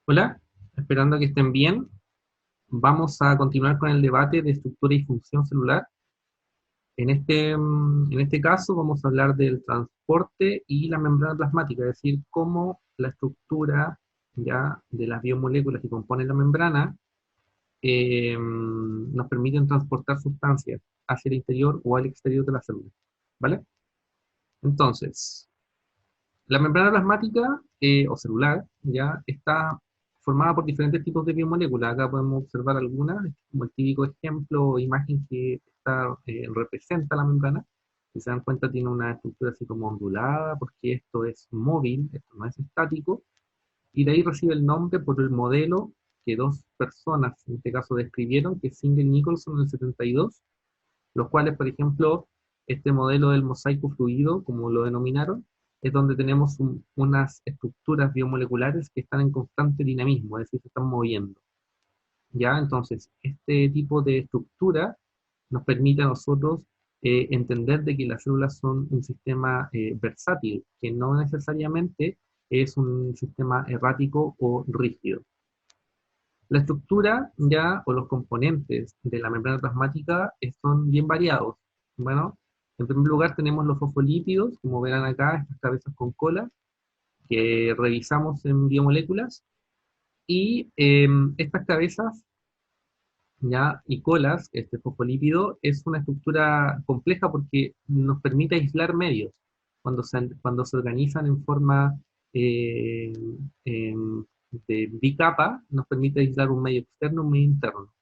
Hola, esperando que estén bien. Vamos a continuar con el debate de estructura y función celular. En este caso vamos a hablar del transporte y la membrana plasmática, es decir, cómo la estructura ya de las biomoléculas que componen la membrana nos permiten transportar sustancias hacia el interior o al exterior de la célula. ¿Vale? Entonces, la membrana plasmática o celular ya está formada por diferentes tipos de biomoléculas. Acá podemos observar algunas, como el típico ejemplo o imagen que representa la membrana. Si se dan cuenta, tiene una estructura así como ondulada, porque esto es móvil, esto no es estático, y de ahí recibe el nombre por el modelo que dos personas, en este caso, describieron, que es Singer y Nicholson en el 72, los cuales, por ejemplo, este modelo del mosaico fluido, como lo denominaron, es donde tenemos unas estructuras biomoleculares que están en constante dinamismo, es decir, se están moviendo. ¿Ya? Entonces, este tipo de estructura nos permite a nosotros entender de que las células son un sistema versátil, que no necesariamente es un sistema errático o rígido. La estructura ya o los componentes de la membrana plasmática son bien variados. Bueno, en primer lugar tenemos los fosfolípidos, como verán acá, estas cabezas con cola, que revisamos en biomoléculas, y estas cabezas ya y colas, este fosfolípido, es una estructura compleja porque nos permite aislar medios cuando se organizan en forma eh, em, de bicapa, nos permite aislar un medio externo y un medio interno.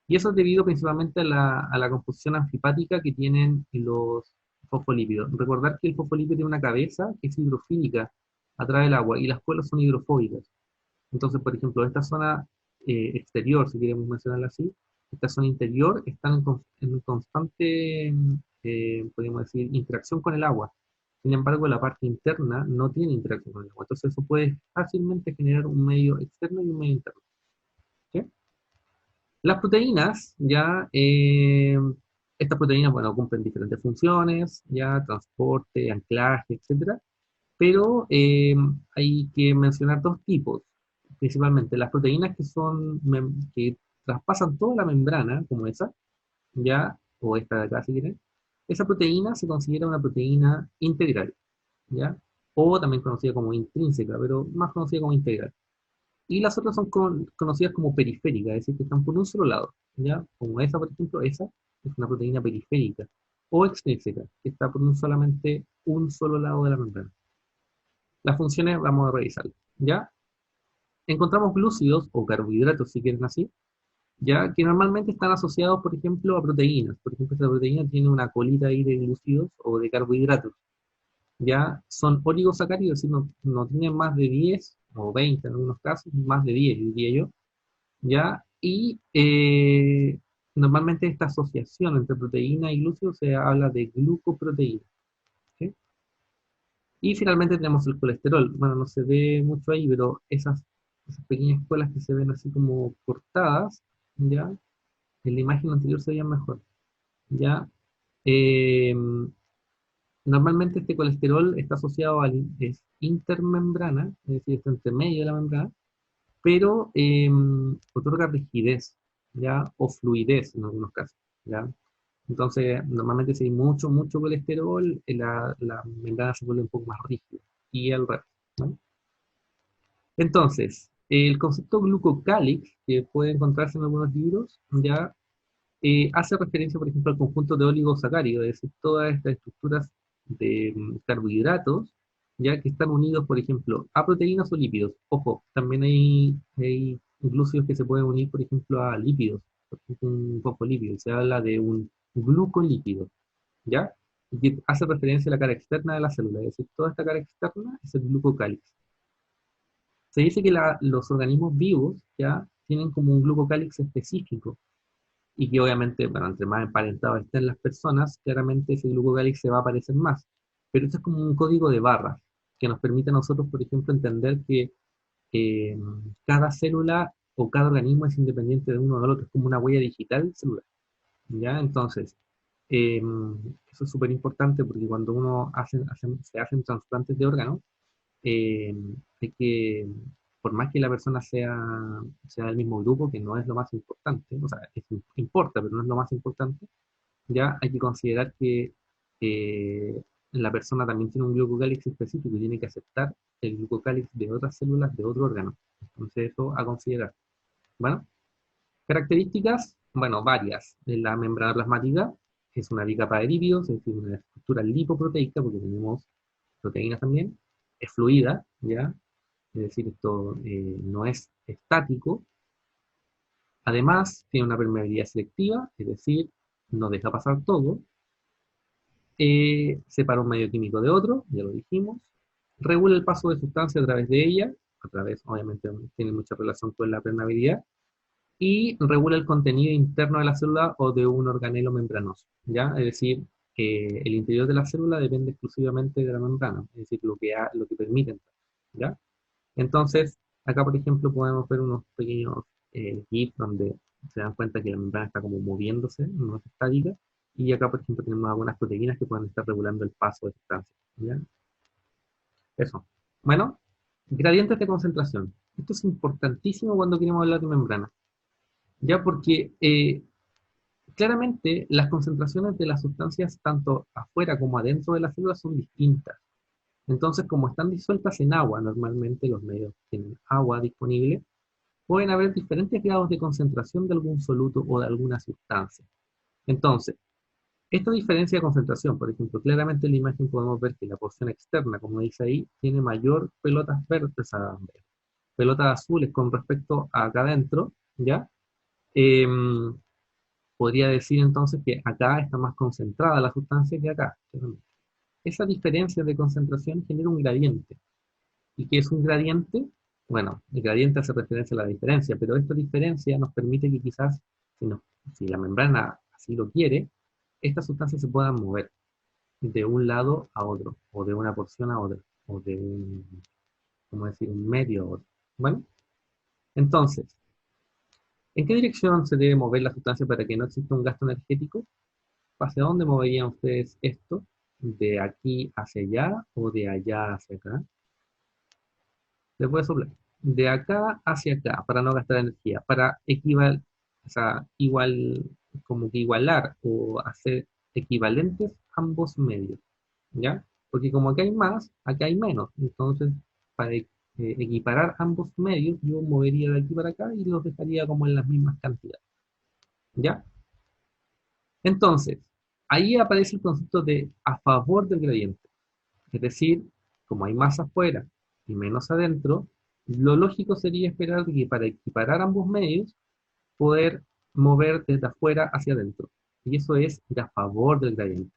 Y eso es debido principalmente a la composición anfipática que tienen los fosfolípidos. Recordar que el fosfolípido tiene una cabeza que es hidrofílica a través del agua y las colas son hidrofóbicas. Entonces, por ejemplo, esta zona exterior, si queremos mencionarla así, esta zona interior están en constante, podríamos decir, interacción con el agua. Sin embargo, la parte interna no tiene interacción con el agua. Entonces, eso puede fácilmente generar un medio externo y un medio interno. ¿Sí? Las proteínas, ya, estas proteínas, bueno, cumplen diferentes funciones, ya, transporte, anclaje, etcétera, pero hay que mencionar dos tipos, principalmente las proteínas que traspasan toda la membrana, como esa, ya, o esta de acá si quieren, esa proteína se considera una proteína integral, ya, o también conocida como intrínseca, pero más conocida como integral. Y las otras son conocidas como periféricas, es decir, que están por un solo lado, ¿ya? Como esa, por ejemplo, esa es una proteína periférica, o extrínseca, que está por solamente un solo lado de la membrana. Las funciones vamos a revisarlas, ¿ya? Encontramos glúcidos o carbohidratos, si quieren así, ¿ya? Que normalmente están asociados, por ejemplo, a proteínas. Por ejemplo, esta proteína tiene una colita ahí de glúcidos o de carbohidratos, ¿ya? Son oligosacáridos, es decir, no tienen más de 10 o 20 en algunos casos, más de 10, diría yo, ¿ya? Y normalmente esta asociación entre proteína y glúcido se habla de glucoproteína, ¿sí? Y finalmente tenemos el colesterol. Bueno, no se ve mucho ahí, pero esas pequeñas colas que se ven así como cortadas, ¿ya? En la imagen anterior se veían mejor, ¿ya? Eh, Normalmente este colesterol está asociado es intermembrana, es decir, está entre medio de la membrana, pero otorga rigidez, ¿ya? O fluidez en algunos casos, ¿ya? Entonces, normalmente si hay mucho, mucho colesterol, la membrana se vuelve un poco más rígida, y al revés, ¿no? Entonces, el concepto glucocálix, que puede encontrarse en algunos libros, ya hace referencia, por ejemplo, al conjunto de oligosacáridos, es decir, todas estas estructuras de carbohidratos, ya que están unidos, por ejemplo, a proteínas o lípidos. Ojo, también hay glúcidos que se pueden unir, por ejemplo, a lípidos, por ejemplo, un fosfolípido, se habla de un glucolípido, ¿ya? Y que hace referencia a la cara externa de la célula, es decir, toda esta cara externa es el glucocálix. Se dice que los organismos vivos ya tienen como un glucocálix específico y que obviamente, bueno, entre más emparentados estén las personas, claramente ese glucocálix se va a aparecer más. Pero esto es como un código de barras que nos permite a nosotros, por ejemplo, entender que eh, cada célula o cada organismo es independiente de uno del otro, es como una huella digital celular. ¿Ya? Entonces, eh, eso es súper importante porque cuando se hacen trasplantes de órganos, eh, hay que por más que la persona sea del mismo grupo, que no es lo más importante, o sea, importa, pero no es lo más importante, ya hay que considerar que la persona también tiene un glucocálix específico y tiene que aceptar el glucocálix de otras células de otro órgano. Entonces, eso a considerar. Bueno, características, bueno, varias. De la membrana plasmática es una bicapa de lípidos, es decir, una estructura lipoproteica, porque tenemos proteínas también. Es fluida, ¿ya? Es decir, esto no es estático. Además, tiene una permeabilidad selectiva, es decir, no deja pasar todo. Separa un medio químico de otro, ya lo dijimos. Regula el paso de sustancia a través de ella, a través, obviamente, tiene mucha relación con la permeabilidad. Y regula el contenido interno de la célula o de un organelo membranoso, ¿ya? Es decir, el interior de la célula depende exclusivamente de la membrana, es decir, lo que permite entrar, ¿ya? Entonces, acá, por ejemplo, podemos ver unos pequeños GIFs donde se dan cuenta que la membrana está como moviéndose, no es estática, y acá, por ejemplo, tenemos algunas proteínas que pueden estar regulando el paso de sustancias, ¿ya? Eso. Bueno, gradientes de concentración. Esto es importantísimo cuando queremos hablar de membrana, ¿ya? Porque claramente las concentraciones de las sustancias tanto afuera como adentro de la célula son distintas. Entonces, como están disueltas en agua, normalmente los medios tienen agua disponible, pueden haber diferentes grados de concentración de algún soluto o de alguna sustancia. Entonces, esta diferencia de concentración, por ejemplo, claramente en la imagen podemos ver que la porción externa, como dice ahí, tiene mayor pelotas verdes, pelotas azules con respecto a acá adentro, ¿ya? Em, Podría decir entonces que acá está más concentrada la sustancia que acá. Esa diferencia de concentración genera un gradiente. ¿Y qué es un gradiente? Bueno, el gradiente hace referencia a la diferencia, pero esta diferencia nos permite que quizás, si, no- si la membrana así lo quiere, estas sustancias se puedan mover de un lado a otro, o de una porción a otra, o de un, ¿cómo decir?, un medio a otro. Bueno, entonces, ¿en qué dirección se debe mover la sustancia para que no exista un gasto energético? ¿Hacia dónde moverían ustedes esto? ¿De aquí hacia allá o de allá hacia acá? Les voy a soplar. De acá hacia acá, para no gastar energía, para o sea, como que igualar o hacer equivalentes ambos medios, ¿ya? Porque como acá hay más, acá hay menos. Entonces, para equiparar ambos medios, yo movería de aquí para acá y los dejaría como en las mismas cantidades, ¿ya? Entonces, ahí aparece el concepto de a favor del gradiente. Es decir, como hay más afuera y menos adentro, lo lógico sería esperar que para equiparar ambos medios, poder mover desde afuera hacia adentro. Y eso es ir a favor del gradiente.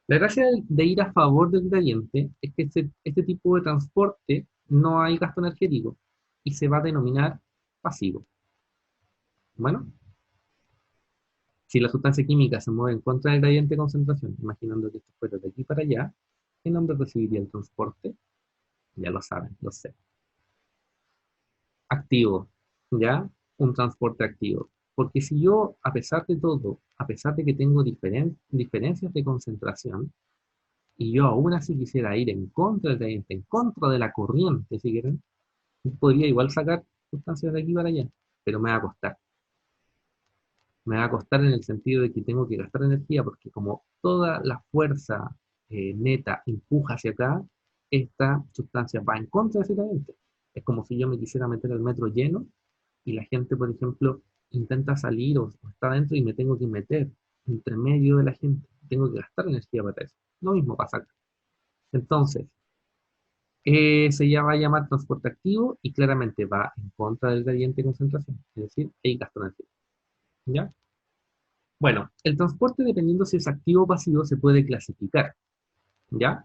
La gracia de ir a favor del gradiente es que este tipo de transporte no hay gasto energético y se va a denominar pasivo. Bueno, si la sustancia química se mueve en contra del gradiente de concentración, imaginando que esto fuera de aquí para allá, ¿qué nombre recibiría el transporte? Ya lo saben, lo sé. Activo, ¿ya? Un transporte activo. Porque si yo, a pesar de todo, a pesar de que tengo diferencias de concentración, y yo aún así quisiera ir en contra del gradiente, en contra de la corriente, si quieren, podría igual sacar sustancias de aquí para allá, pero me va a costar. Me va a costar en el sentido de que tengo que gastar energía, porque como toda la fuerza neta empuja hacia acá, esta sustancia va en contra de ese gradiente. Es como si yo me quisiera meter al metro lleno y la gente, por ejemplo, intenta salir o está adentro y me tengo que meter entre medio de la gente. Tengo que gastar energía para eso. Lo mismo pasa acá. Entonces, va a llamar transporte activo y claramente va en contra del gradiente de concentración. Es decir, hay gasto energía. ¿Ya? Bueno, el transporte, dependiendo si es activo o pasivo, se puede clasificar. ¿Ya?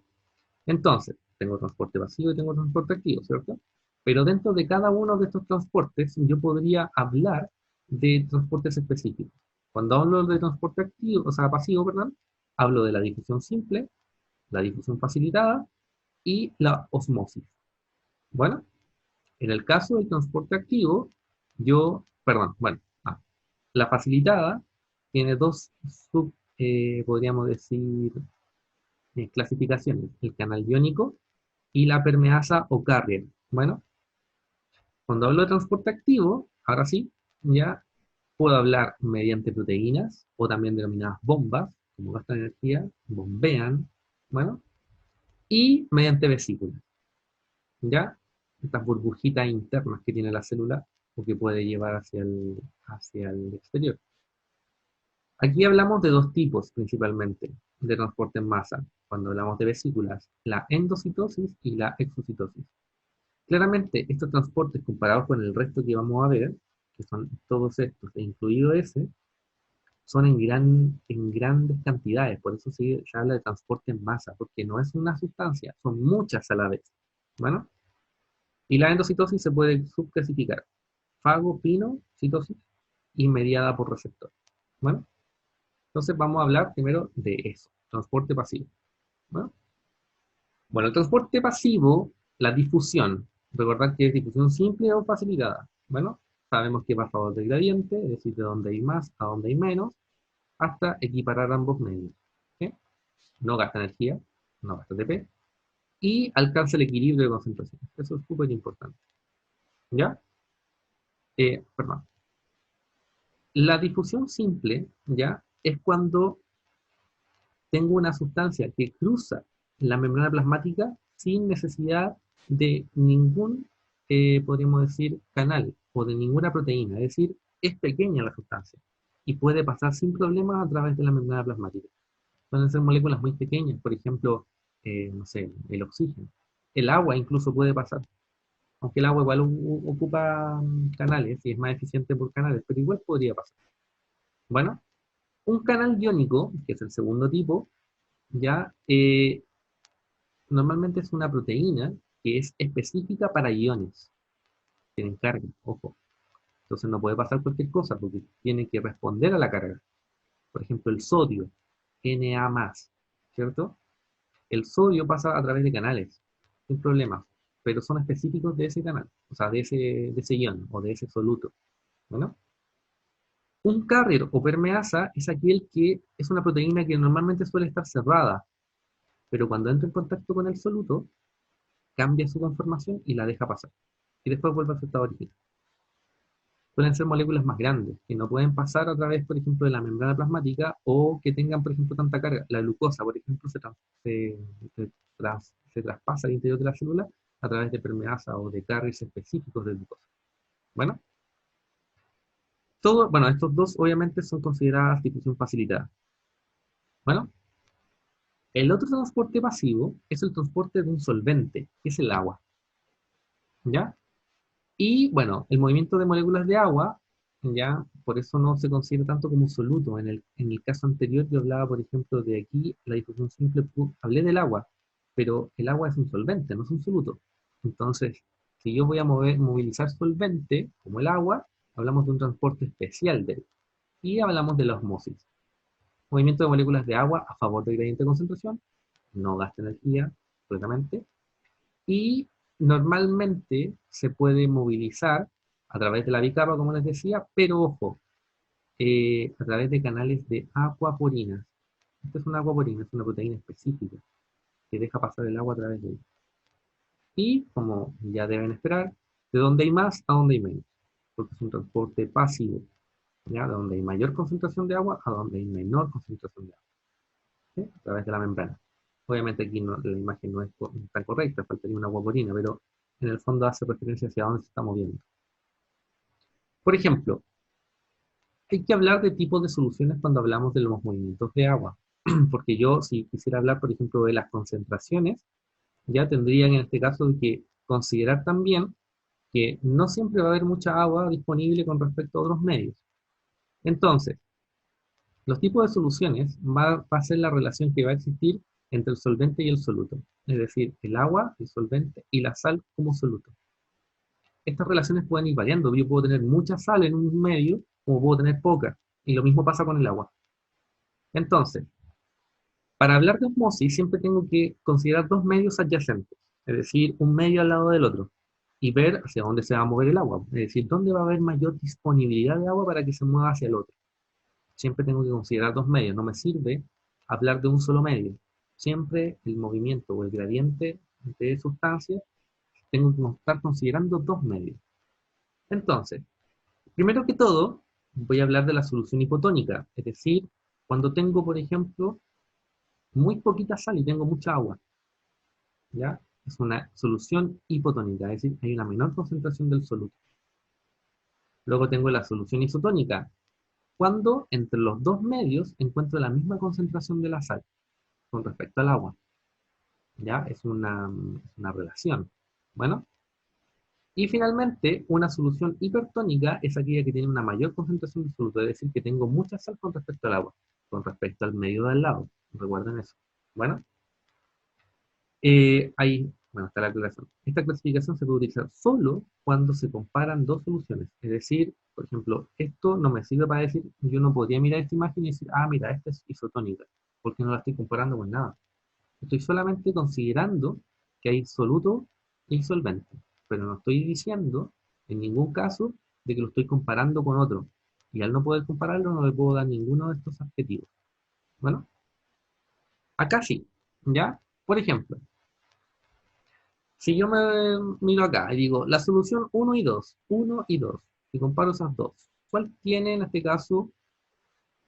Entonces, tengo transporte pasivo y tengo transporte activo, ¿cierto? Pero dentro de cada uno de estos transportes, yo podría hablar de transportes específicos. Cuando hablo de transporte activo, o sea, pasivo, perdón, hablo de la difusión simple, la difusión facilitada y la osmosis. Bueno, en el caso del transporte activo, perdón, bueno, la facilitada tiene dos podríamos decir, clasificaciones, el canal iónico y la permeasa o carrier. Bueno, Cuando hablo de transporte activo, ahora sí, ya puedo hablar mediante proteínas o también denominadas bombas, como gastan energía, bombean, bueno, y mediante vesículas, ¿ya? Estas burbujitas internas que tiene la célula o que puede llevar hacia el exterior. Aquí hablamos de dos tipos principalmente de transporte en masa, cuando hablamos de vesículas, la endocitosis y la exocitosis. Claramente, estos transportes comparados con el resto que vamos a ver, que son todos estos, e incluido ese, son en grandes cantidades, por eso se habla de transporte en masa, porque no es una sustancia, son muchas a la vez. Bueno, y la endocitosis se puede subclasificar, fagopinocitosis y mediada por receptor. Bueno, entonces vamos a hablar primero de eso, transporte pasivo. Bueno, bueno, el transporte pasivo, la difusión, recordad que es difusión simple o facilitada. Bueno, sabemos que va a favor del gradiente, es decir, de donde hay más a donde hay menos, hasta equiparar ambos medios. ¿Sí? No gasta energía, no gasta ATP, y alcanza el equilibrio de concentración. Eso es súper importante. ¿Ya? Perdón. La difusión simple, ¿ya? Es cuando tengo una sustancia que cruza la membrana plasmática sin necesidad de ningún, podríamos decir, canal o de ninguna proteína. Es decir, es pequeña la sustancia y puede pasar sin problemas a través de la membrana plasmática. Pueden ser moléculas muy pequeñas, por ejemplo, no sé, el oxígeno. El agua incluso puede pasar, aunque el agua igual ocupa canales y es más eficiente por canales, pero igual podría pasar. Bueno, un canal iónico, que es el segundo tipo, ya normalmente es una proteína que es específica para iones, tienen carga, ojo. Entonces no puede pasar cualquier cosa porque tiene que responder a la carga. Por ejemplo, el sodio, Na+, ¿cierto? El sodio pasa a través de canales, sin problema, pero son específicos de ese canal, o sea, de ese ion o de ese soluto. Bueno, un carrier o permeasa es aquel que es una proteína que normalmente suele estar cerrada, pero cuando entra en contacto con el soluto, cambia su conformación y la deja pasar. Y después vuelve a su estado original. Pueden ser moléculas más grandes, que no pueden pasar a través, por ejemplo, de la membrana plasmática o que tengan, por ejemplo, tanta carga. La glucosa, por ejemplo, se traspasa al interior de la célula a través de permeasa o de carriers específicos de glucosa. Bueno, bueno, estos dos obviamente son consideradas difusión facilitada. Bueno, el otro transporte pasivo es el transporte de un solvente, que es el agua. ¿Ya? Y bueno, el movimiento de moléculas de agua, ya, por eso no se considera tanto como soluto. En el caso anterior yo hablaba, por ejemplo, de aquí, la difusión simple, hablé del agua, pero el agua es un solvente, no es un soluto. Entonces, si yo voy a movilizar solvente, como el agua, hablamos de un transporte especial de él. Y hablamos de la osmosis. Movimiento de moléculas de agua a favor del gradiente de concentración, no gasta energía completamente, y normalmente se puede movilizar a través de la bicapa, como les decía, pero ojo, a través de canales de aquaporina. Esta es una aquaporina, es una proteína específica que deja pasar el agua a través de ella. Y, como ya deben esperar, de donde hay más a donde hay menos, porque es un transporte pasivo, ¿ya? De donde hay mayor concentración de agua a donde hay menor concentración de agua, ¿sí? A través de la membrana. Obviamente aquí la imagen no es tan correcta, faltaría una guaporina, pero en el fondo hace referencia hacia dónde se está moviendo. Por ejemplo, hay que hablar de tipos de soluciones cuando hablamos de los movimientos de agua, porque yo si quisiera hablar, por ejemplo, de las concentraciones, ya tendría en este caso que considerar también que no siempre va a haber mucha agua disponible con respecto a otros medios. Entonces, los tipos de soluciones va a ser la relación que va a existir entre el solvente y el soluto, es decir, el agua, el solvente y la sal como soluto. Estas relaciones pueden ir variando. Yo puedo tener mucha sal en un medio, como puedo tener poca, y lo mismo pasa con el agua. Entonces, para hablar de osmosis siempre tengo que considerar dos medios adyacentes, es decir, un medio al lado del otro, y ver hacia dónde se va a mover el agua, es decir, dónde va a haber mayor disponibilidad de agua para que se mueva hacia el otro. Siempre tengo que considerar dos medios, no me sirve hablar de un solo medio. Siempre el movimiento o el gradiente de sustancia, tengo que estar considerando dos medios. Entonces, primero que todo, voy a hablar de la solución hipotónica, es decir, cuando tengo, por ejemplo, muy poquita sal y tengo mucha agua, ¿ya? Es una solución hipotónica, es decir, hay una menor concentración del soluto. Luego tengo la solución isotónica, cuando entre los dos medios encuentro la misma concentración de la sal con respecto al agua, ¿ya? Es una relación. Bueno, y finalmente, una solución hipertónica es aquella que tiene una mayor concentración de soluto, es decir, que tengo mucha sal con respecto al agua, con respecto al medio de al lado. Recuerden eso. Bueno, bueno, está la aclaración. Esta clasificación se puede utilizar solo cuando se comparan dos soluciones. Es decir, por ejemplo, esto no me sirve para decir, yo no podría mirar esta imagen y decir, ah, mira, esta es isotónica, porque no la estoy comparando con nada. Estoy solamente considerando que hay soluto y solvente, pero no estoy diciendo en ningún caso de que lo estoy comparando con otro. Y al no poder compararlo, no le puedo dar ninguno de estos adjetivos. Bueno, acá sí, ¿ya? Por ejemplo, si yo me miro acá y digo la solución uno y 2 y comparo esas dos, ¿cuál tiene en este caso,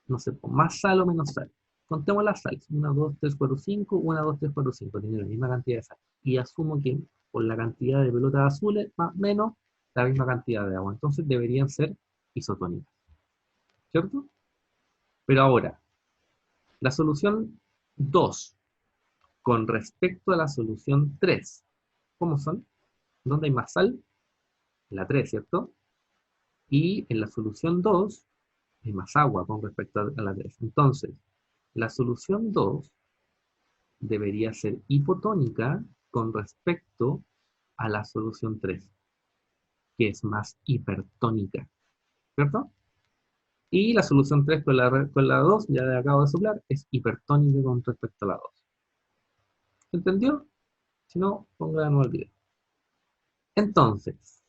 no sé, pues, más sal o menos sal? Contemos las sales, 1, 2, 3, 4, 5, 1, 2, 3, 4, 5, tiene la misma cantidad de sal. Y asumo que por la cantidad de pelotas azules, más o menos la misma cantidad de agua. Entonces deberían ser isotónicas, ¿cierto? Pero ahora, la solución 2 con respecto a la solución 3, ¿cómo son? ¿Dónde hay más sal? La 3, ¿cierto? Y en la solución 2 hay más agua con respecto a la 3. Entonces, la solución 2 debería ser hipotónica con respecto a la solución 3, que es más hipertónica, ¿cierto? Y la solución 3 con la 2, ya le acabo de soplar, es hipertónica con respecto a la 2. ¿Se entendió? Si no, pónganlo al video. Entonces,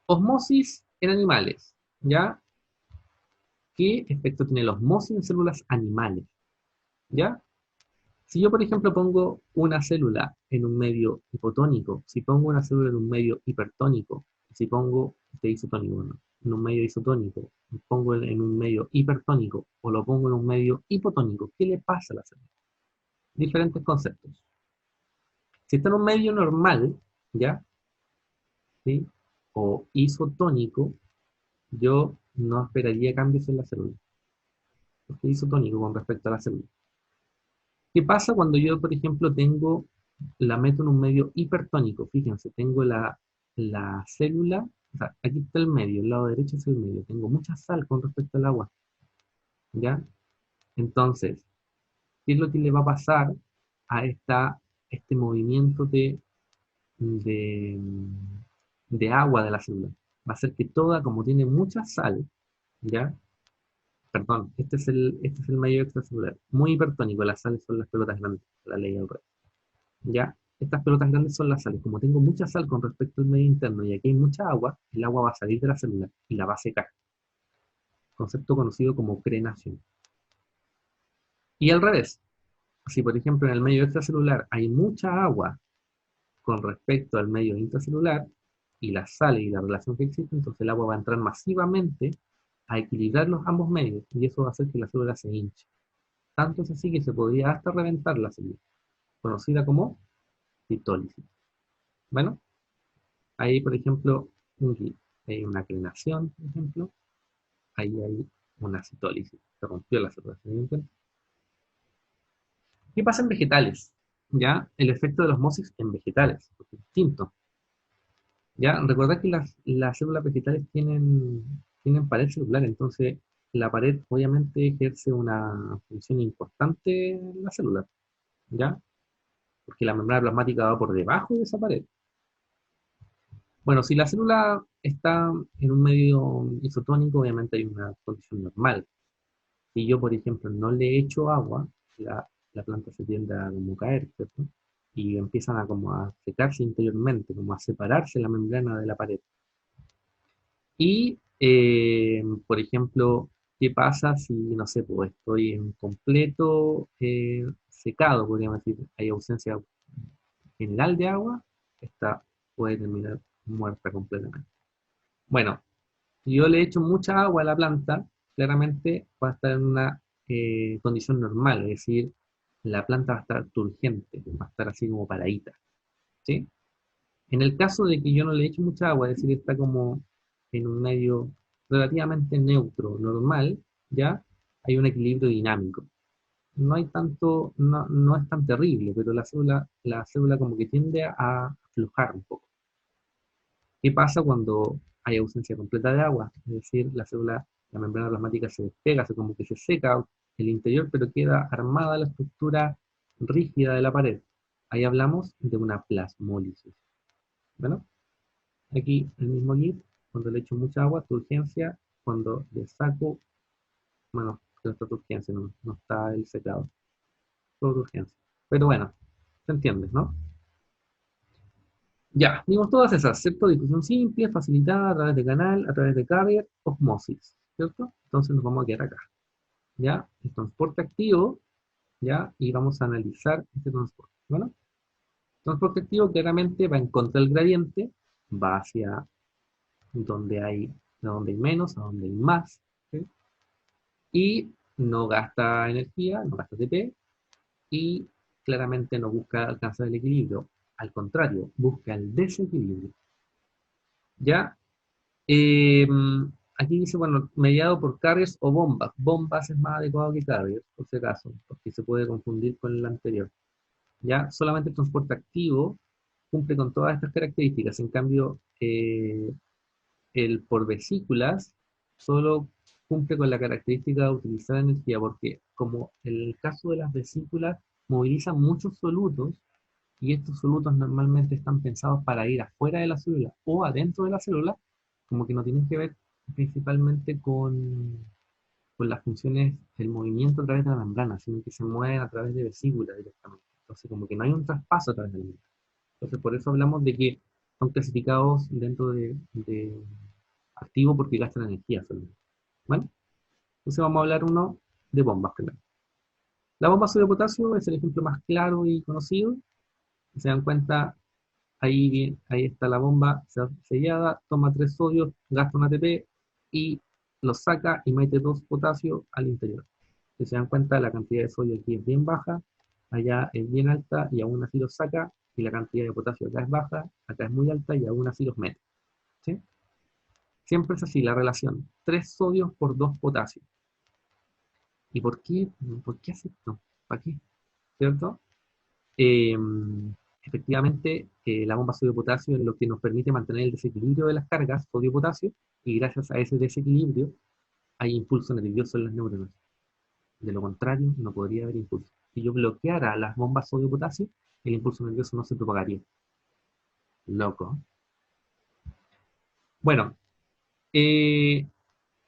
osmosis en animales, ¿ya? ¿Qué efecto tiene la osmosis en células animales? ¿Ya? Si yo, por ejemplo, pongo una célula en un medio hipotónico, si pongo una célula en un medio hipertónico, si pongo este isotónico, ¿no? En un medio isotónico, lo pongo en un medio hipertónico o lo pongo en un medio hipotónico, ¿qué le pasa a la célula? Diferentes conceptos. Si está en un medio normal, ¿ya? ¿Sí? O isotónico, yo no esperaría cambios en la célula, porque es isotónico con respecto a la célula. ¿Qué pasa cuando yo, por ejemplo, la meto en un medio hipertónico? Fíjense, tengo la célula, o sea, aquí está el medio, el lado derecho es el medio, tengo mucha sal con respecto al agua, ¿ya? Entonces, ¿qué es lo que le va a pasar a este movimiento de, de agua de la célula? Va a ser que toda, como tiene mucha sal, ¿ya? Perdón, este es el medio extracelular, muy hipertónico, las sales son las pelotas grandes, la ley del rey. ¿Ya? Estas pelotas grandes son las sales. Como tengo mucha sal con respecto al medio interno y aquí hay mucha agua, el agua va a salir de la célula y la va a secar. Concepto conocido como crenación. Y al revés, si por ejemplo en el medio extracelular hay mucha agua con respecto al medio intracelular y las sales y la relación que existe, entonces el agua va a entrar masivamente a equilibrar los ambos medios y eso va a hacer que la célula se hinche. Tanto es así que se podría hasta reventar la célula, conocida como litólisis. Bueno, ahí, por ejemplo, hay una crenación, por ejemplo, ahí hay una citólisis, se rompió la célula. ¿Se dieron cuenta? ¿Qué pasa en vegetales? ¿Ya? El efecto de la osmosis en vegetales, porque es distinto. ¿Ya? Recordad que las células vegetales tienen pared celular, entonces la pared obviamente ejerce una función importante en la célula, ¿ya? Porque la membrana plasmática va por debajo de esa pared. Bueno, si la célula está en un medio isotónico, obviamente hay una condición normal. Si yo, por ejemplo, no le echo agua, la planta se tiende a como caer, ¿cierto? Y empiezan a como a secarse interiormente, como a separarse la membrana de la pared. Y, por ejemplo, ¿qué pasa si, no sé, pues estoy en completo secado, podríamos decir, hay ausencia general de agua? Esta puede terminar muerta completamente. Bueno, si yo le echo mucha agua a la planta, claramente va a estar en una condición normal, es decir, la planta va a estar turgente, va a estar así como paradita, ¿sí? En el caso de que yo no le eche mucha agua, es decir, está como en un medio relativamente neutro, normal, ¿ya? Hay un equilibrio dinámico. No hay tanto, no es tan terrible, pero la célula como que tiende a aflojar un poco. ¿Qué pasa cuando hay ausencia completa de agua? Es decir, la membrana plasmática se despega, se como que se seca el interior, pero queda armada la estructura rígida de la pared. Ahí hablamos de una plasmólisis. Bueno, aquí el mismo GIF, cuando le echo mucha agua, turgencia, cuando le saco, bueno, no está turgencia, no está el secado, todo turgencia. Pero bueno, se entiende, ¿no? Ya, vimos todas esas, ¿cierto? Difusión simple, facilitada a través de canal, a través de carrier, osmosis, ¿cierto? Entonces nos vamos a quedar acá, ¿ya? El transporte activo, ¿ya? Y vamos a analizar este transporte, ¿bueno? Transporte activo claramente va en contra del gradiente, va hacia donde hay menos, a donde hay más, ¿sí? Y no gasta energía, no gasta ATP, y claramente no busca alcanzar el equilibrio, al contrario, busca el desequilibrio, ¿ya? Eh, Aquí dice, bueno, mediado por carriers o bombas. Bombas es más adecuado que carriers, por si acaso, porque se puede confundir con el anterior. Ya solamente el transporte activo cumple con todas estas características. En cambio, el por vesículas solo cumple con la característica de utilizar energía, porque como en el caso de las vesículas movilizan muchos solutos, y estos solutos normalmente están pensados para ir afuera de la célula o adentro de la célula, como que no tienen que ver principalmente con las funciones del movimiento a través de la membrana, sino que se mueven a través de vesículas directamente. Entonces, como que no hay un traspaso a través de la membrana. Entonces, por eso hablamos de que son clasificados dentro de activo porque gastan energía solamente. ¿Vale? Entonces vamos a hablar uno de bombas primero. La bomba sodio potasio es el ejemplo más claro y conocido. Si se dan cuenta, ahí está la bomba sellada, toma 3 sodios, gasta un ATP y los saca y mete 2 potasio al interior. Si se dan cuenta, la cantidad de sodio aquí es bien baja, allá es bien alta y aún así los saca, y la cantidad de potasio acá es baja, acá es muy alta y aún así los mete. ¿Sí? Siempre es así la relación, 3 sodios por 2 potasios. ¿Y por qué hace esto? ¿Para qué? ¿Cierto? Eh, Efectivamente, la bomba sodio-potasio es lo que nos permite mantener el desequilibrio de las cargas sodio-potasio, y gracias a ese desequilibrio hay impulso nervioso en las neuronas. De lo contrario, no podría haber impulso. Si yo bloqueara las bombas sodio-potasio, el impulso nervioso no se propagaría. Loco. Bueno, eh,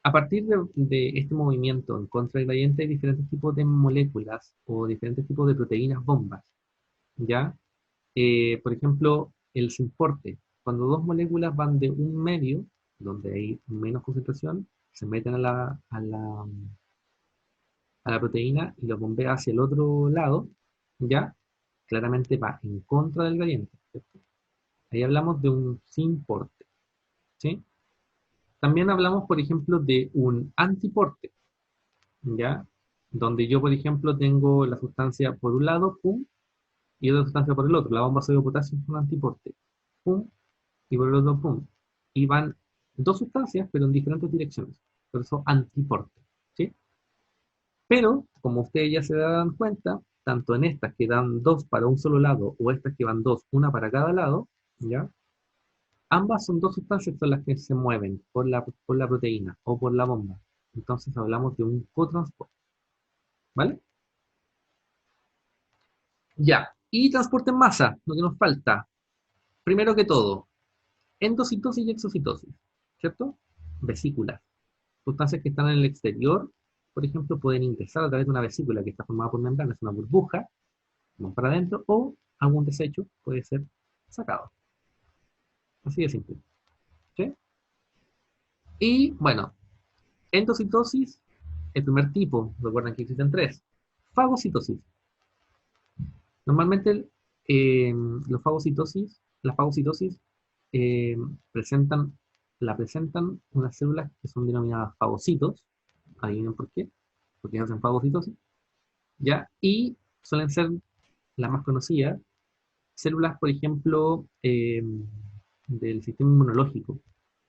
a partir de este movimiento en contra del gradiente hay diferentes tipos de moléculas o diferentes tipos de proteínas bombas, ¿ya? Por ejemplo, el simporte. Cuando dos moléculas van de un medio, donde hay menos concentración, se meten a la proteína y lo bombea hacia el otro lado, ¿ya? Claramente va en contra del gradiente, ¿cierto? Ahí hablamos de un simporte, ¿sí? También hablamos, por ejemplo, de un antiporte, ¿ya? Donde yo, por ejemplo, tengo la sustancia por un lado, pum, y otra sustancia por el otro. La bomba sodio potasio es un antiporte, pum, y por el otro, pum. Y van dos sustancias, pero en diferentes direcciones. Por eso antiporte, ¿sí? Pero, como ustedes ya se dan cuenta, tanto en estas que dan dos para un solo lado, o estas que van dos, una para cada lado, ¿ya? Ambas son dos sustancias son las que se mueven por la proteína o por la bomba. Entonces hablamos de un cotransporte, ¿vale? Ya. Y transporte en masa, lo que nos falta. Primero que todo, endocitosis y exocitosis, ¿cierto? Vesículas. Sustancias que están en el exterior, por ejemplo, pueden ingresar a través de una vesícula que está formada por membranas, una burbuja, van para adentro, o algún desecho puede ser sacado. Así de simple, ¿sí? Y bueno, endocitosis, el primer tipo, recuerden que existen tres. Fagocitosis. Normalmente las fagocitosis presentan la presentan unas células que son denominadas fagocitos, adivinen por qué, porque hacen fagocitosis, ¿ya? Y suelen ser las más conocidas, células, por ejemplo, del sistema inmunológico,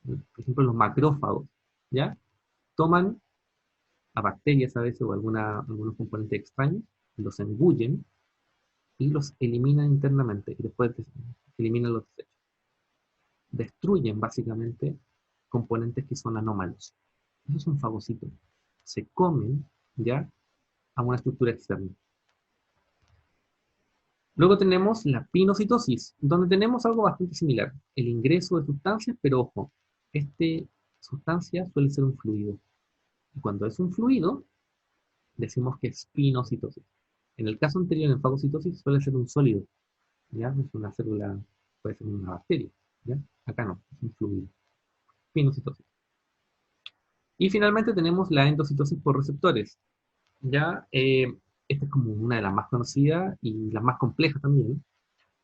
¿no? Por ejemplo, los macrófagos, ¿ya? Toman a bacterias a veces o algunos componentes extraños, los engullen y los eliminan internamente y después eliminan los desechos. Destruyen básicamente componentes que son anómalos. Eso es un fagocito. Se comen ya a una estructura externa. Luego tenemos la pinocitosis, donde tenemos algo bastante similar, el ingreso de sustancias, pero ojo, esta sustancia suele ser un fluido. Y cuando es un fluido, decimos que es pinocitosis. En el caso anterior, en fagocitosis, suele ser un sólido, ¿ya? Es una célula, puede ser una bacteria, ¿ya? Acá no, es un fluido. Pinocitosis. Y finalmente tenemos la endocitosis por receptores, ¿ya? Esta es como una de las más conocidas y las más complejas también,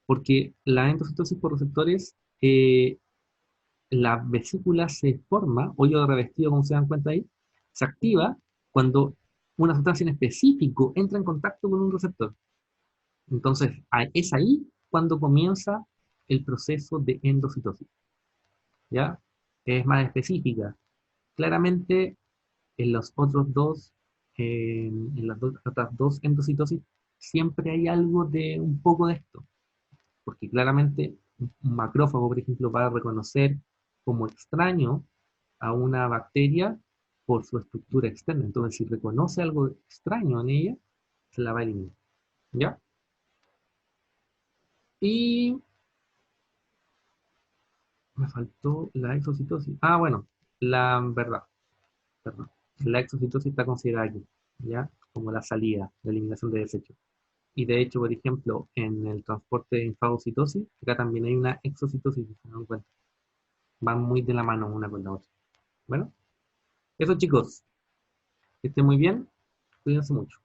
porque la endocitosis por receptores, la vesícula se forma, hoyo revestido, como se dan cuenta ahí, se activa cuando una sustancia en específico entra en contacto con un receptor. Entonces, es ahí cuando comienza el proceso de endocitosis, ¿ya? Es más específica. Claramente, en los otros dos, en las otras dos endocitosis, siempre hay algo de un poco de esto, porque claramente un macrófago, por ejemplo, va a reconocer como extraño a una bacteria por su estructura externa. Entonces, si reconoce algo extraño en ella, se la va a eliminar. ¿Ya? Y me faltó la exocitosis. Ah, bueno, la verdad, perdón. La exocitosis está considerada aquí, ¿ya? Como la salida, la eliminación de desechos. Y de hecho, por ejemplo, en el transporte en fagocitosis, acá también hay una exocitosis, si se dan cuenta. Van muy de la mano una con la otra. Bueno, eso chicos, que estén muy bien, cuídense mucho.